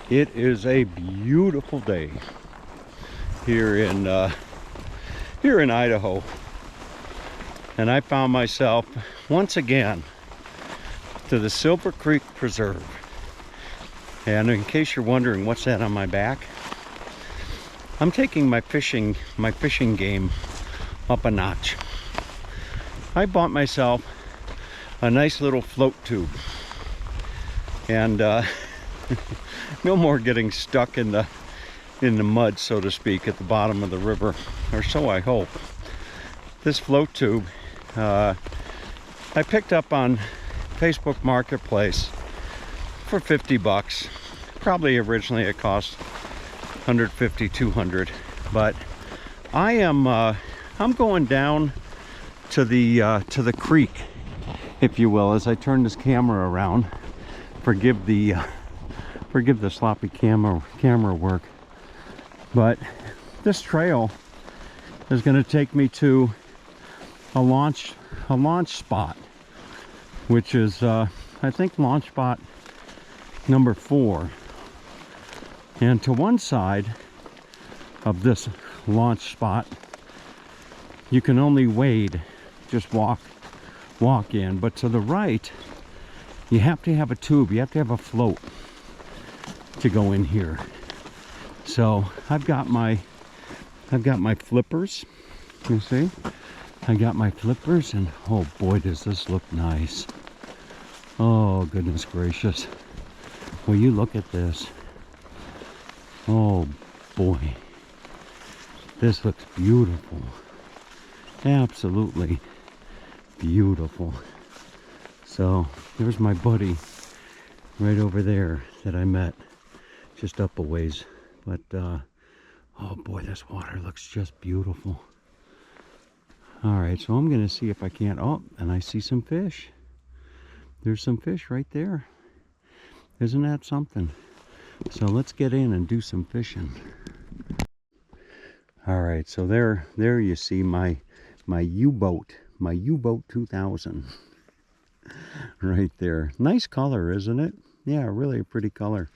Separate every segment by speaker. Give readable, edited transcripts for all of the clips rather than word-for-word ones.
Speaker 1: It is a beautiful day here in Idaho, and I found myself once again to the Silver Creek Preserve. And in case you're wondering what's that on my back, I'm taking my fishing game up a notch. I bought myself a nice little float tube, and no more getting stuck in the mud, so to speak, at the bottom of the river, or so I hope. This float tube I picked up on Facebook Marketplace for 50 bucks. Probably originally it cost 150, 200, but I'm going down to the creek, if you will, as I turn this camera around. Forgive the sloppy camera work, but this trail is going to take me to a launch spot, which is I think launch spot number 4. And to one side of this launch spot, you can only wade, just walk in. But to the right, you have to have a tube, you have to have a float to go in here. So I've got my flippers. You see, I got my flippers, and oh boy, does this look nice. Oh goodness gracious, will you look at this? Oh boy, this looks beautiful. Absolutely beautiful. So there's my buddy right over there that I met just up a ways. But oh boy, this water looks just beautiful. All right, so I'm gonna see if I can't. Oh, and I see some fish. There's some fish right there. Isn't that something? So let's get in and do some fishing. All right, so there you see my U-boat 2000 right there. Nice color, isn't it? Yeah, really a pretty color.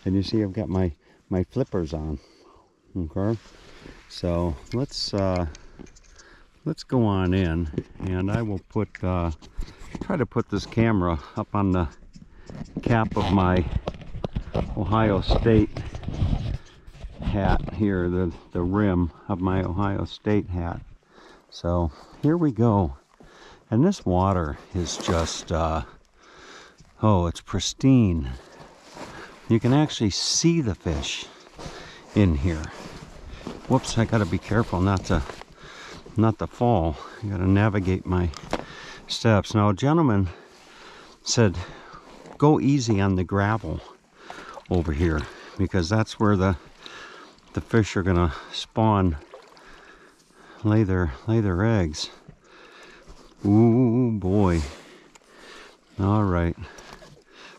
Speaker 1: And you see I've got my flippers on. Okay, so let's go on in, and I will try to put this camera up on the cap of my Ohio State hat here, the rim of my Ohio State hat. So here we go. And this water is just oh, it's pristine. You can actually see the fish in here. Whoops, I gotta be careful not to fall. I gotta navigate my steps. Now a gentleman said go easy on the gravel over here, because that's where the fish are gonna spawn, lay their eggs. Ooh boy. All right,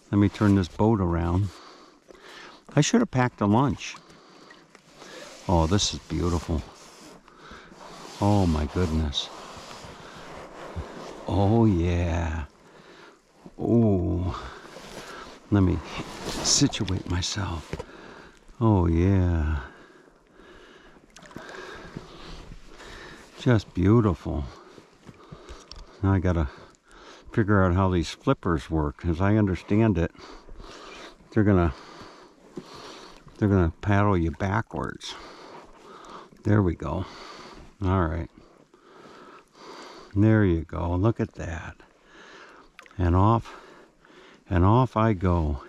Speaker 1: let me turn this boat around. I should have packed a lunch. Oh, this is beautiful. Oh my goodness. Oh yeah. Oh, let me situate myself. Oh yeah. Just beautiful. Now I gotta figure out how these flippers work. As I understand it, they're gonna paddle you backwards. There we go. All right. There you go. Look at that. And off I go.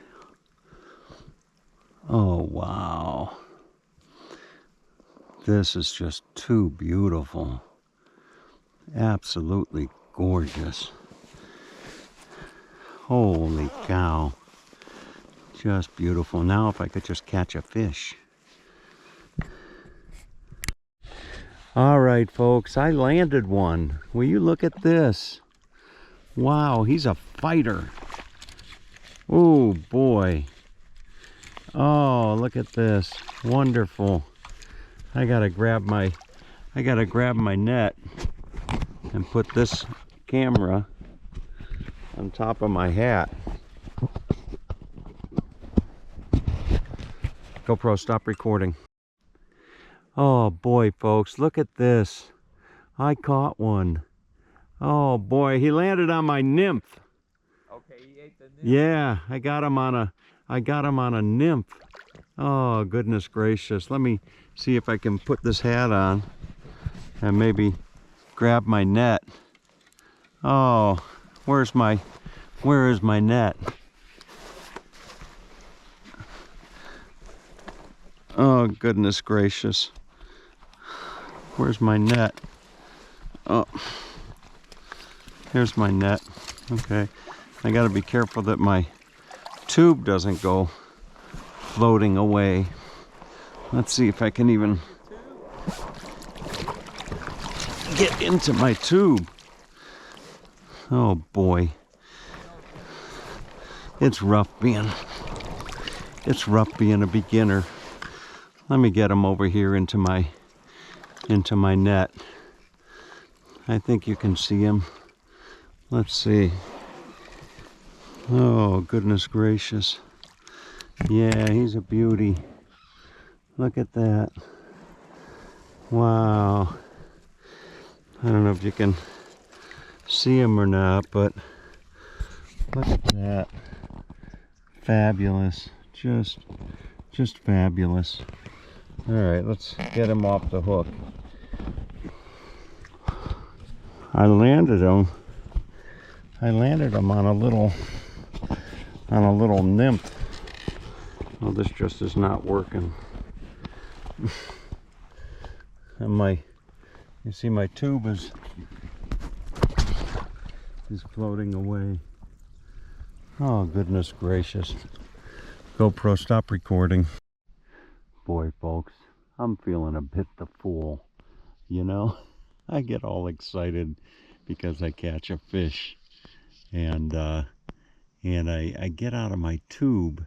Speaker 1: Oh wow. This is just too beautiful. Absolutely gorgeous. Holy cow. Just beautiful. Now if I could just catch a fish. All right, folks, I landed one. Will you look at this? Wow, he's a fighter. Oh boy. Oh, look at this. Wonderful. I gotta grab my net and put this camera on top of my hat. GoPro, stop recording. Oh boy, folks, look at this. I caught one. Oh boy, he landed on my nymph.
Speaker 2: Okay, he ate the nymph.
Speaker 1: Yeah, I got him on a nymph. Oh goodness gracious. Let me see if I can put this hat on and maybe grab my net. Oh, where is my net? Oh goodness gracious. Where's my net? Oh, here's my net. Okay, I gotta be careful that my tube doesn't go floating away. Let's see if I can even get into my tube. Oh boy. It's rough being a beginner. Let me get him over here into my net. I think you can see him. Let's see. Oh goodness gracious. Yeah, he's a beauty. Look at that. Wow. I don't know if you can see him or not, but look at that. Fabulous. Just fabulous. All right, let's get him off the hook. I landed him on a little nymph. Oh, this just is not working. And you see my tube is floating away. Oh goodness gracious. GoPro, stop recording. Boy, folks, I'm feeling a bit the fool. You know, I get all excited because I catch a fish, and I get out of my tube,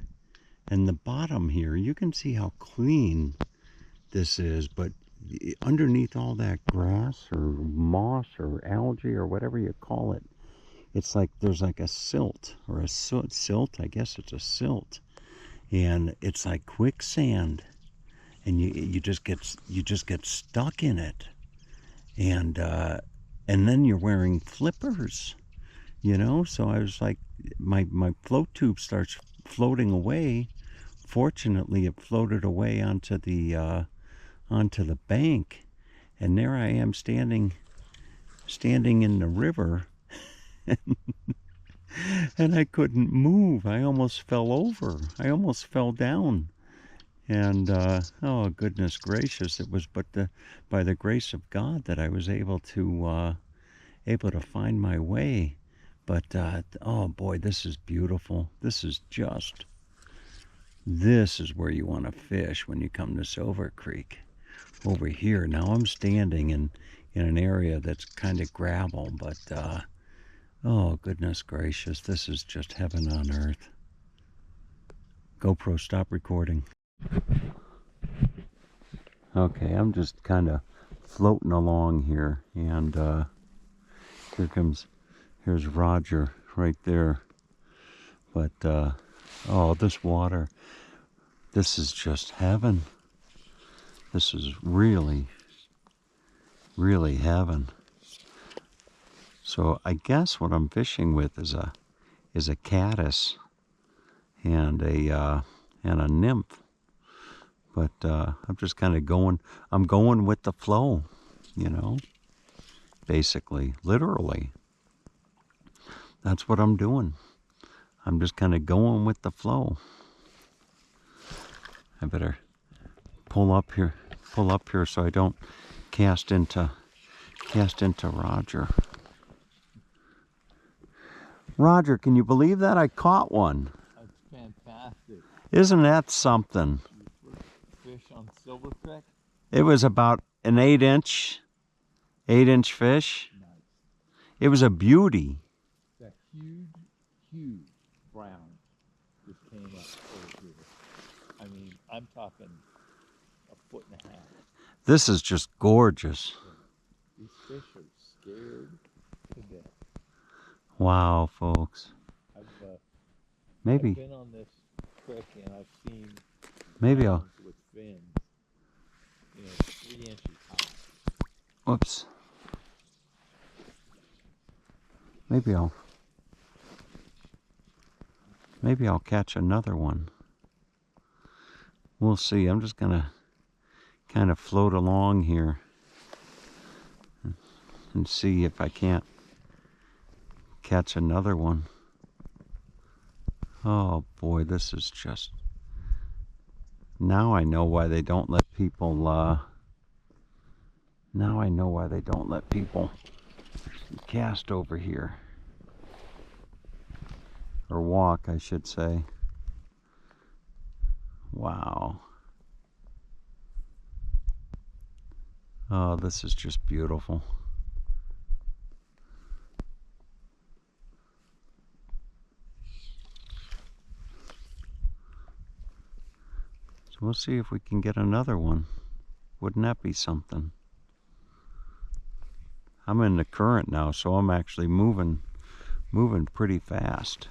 Speaker 1: and the bottom here, you can see how clean this is, but underneath all that grass or moss or algae or whatever you call it, it's like there's like a silt or a silt. I guess it's a silt, and it's like quicksand, and you just get stuck in it, and then you're wearing flippers, you know. So I was like, my float tube starts floating away. Fortunately, it floated away onto the bank, and there I am standing in the river. And I couldn't move. I almost fell over. I almost fell down. And oh goodness gracious, it was but by the grace of God that I was able to find my way. But oh boy, this is beautiful. This is where you want to fish when you come to Silver Creek. Over here now, I'm standing in an area that's kind of gravel, but oh goodness gracious, this is just heaven on earth. GoPro, stop recording. Okay, I'm just kind of floating along here, and here's Roger right there. But oh, this water, this is just heaven. This is really heaven. So I guess what I'm fishing with is a caddis and a nymph. But I'm just kind of going with the flow, you know, basically, literally. That's what I'm doing. I'm just kind of going with the flow. I better pull up here so I don't cast into Roger. Roger, can you believe that? I caught one.
Speaker 2: That's fantastic.
Speaker 1: Isn't that something?
Speaker 2: Fish on Silver Creek?
Speaker 1: It was about an 8-inch fish.
Speaker 2: Nice.
Speaker 1: It was a beauty.
Speaker 2: That huge brown just came up over here. I mean, I'm talking a foot and a half.
Speaker 1: This is just gorgeous.
Speaker 2: These fish are scared to death.
Speaker 1: Wow, folks.
Speaker 2: I've
Speaker 1: Maybe
Speaker 2: been on this creek and I've seen
Speaker 1: maybe I'll
Speaker 2: fins, 3 inches high.
Speaker 1: Whoops. Maybe I'll catch another one. We'll see. I'm just gonna kind of float along here and see if I can't catch another one. Oh boy, this is just... Now I know why they don't let people, now I know why they don't let people cast over here. Or walk, I should say. Wow. Oh, this is just beautiful. So we'll see if we can get another one. Wouldn't that be something? I'm in the current now, so I'm actually moving pretty fast.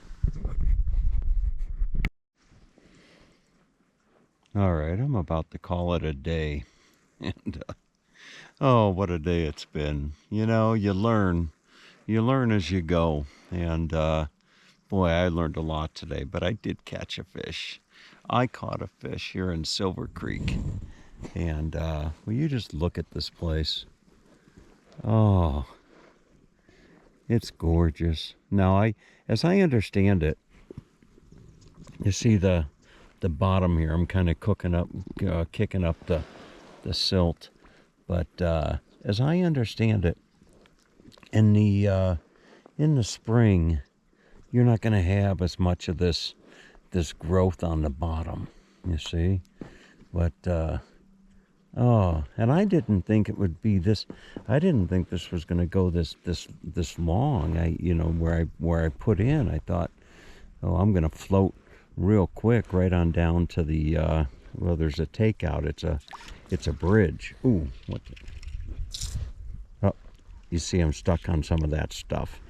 Speaker 1: All right, I'm about to call it a day. And oh, what a day it's been. You know, you learn as you go. And boy, I learned a lot today, but I did catch a fish. I caught a fish here in Silver Creek. And will you just look at this place? Oh, it's gorgeous. Now, as I understand it, you see the bottom here. I'm kind of kicking up the silt. But as I understand it, in the spring, you're not going to have as much of this growth on the bottom. You see, but oh, and I didn't think it would be this. I didn't think this was going to go this long. Where I put in, I thought, oh, I'm going to float real quick right on down to the well, there's a takeout. It's a bridge. Ooh, what the... Oh, you see I'm stuck on some of that stuff.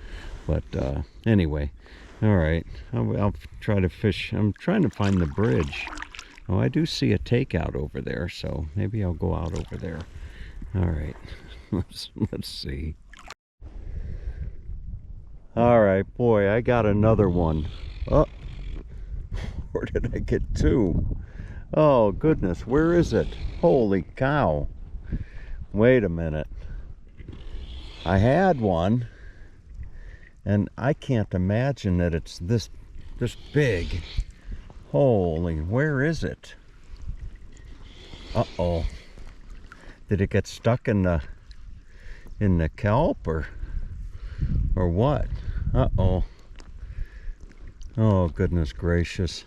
Speaker 1: But anyway, all right, I'll try to fish. I'm trying to find the bridge. Oh, I do see a takeout over there, so maybe I'll go out over there. All right, let's see. All right, boy, I got another one. Oh, where did I get two? Oh, goodness, where is it? Holy cow. Wait a minute. I had one, and I can't imagine that it's this big. Holy, where is it? Uh-oh. Did it get stuck in the kelp or what? Uh-oh. Oh, goodness gracious.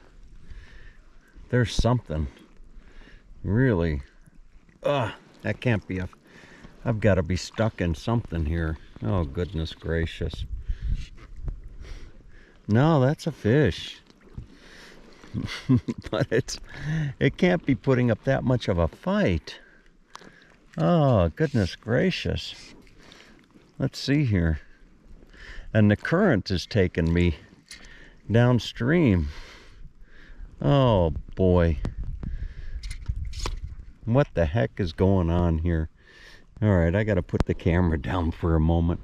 Speaker 1: There's something. Really. That can't be I've got to be stuck in something here. Oh, goodness gracious. No, that's a fish. But it can't be putting up that much of a fight. Oh, goodness gracious. Let's see here. And the current is taking me downstream. Oh boy. What the heck is going on here? All right, I got to put the camera down for a moment.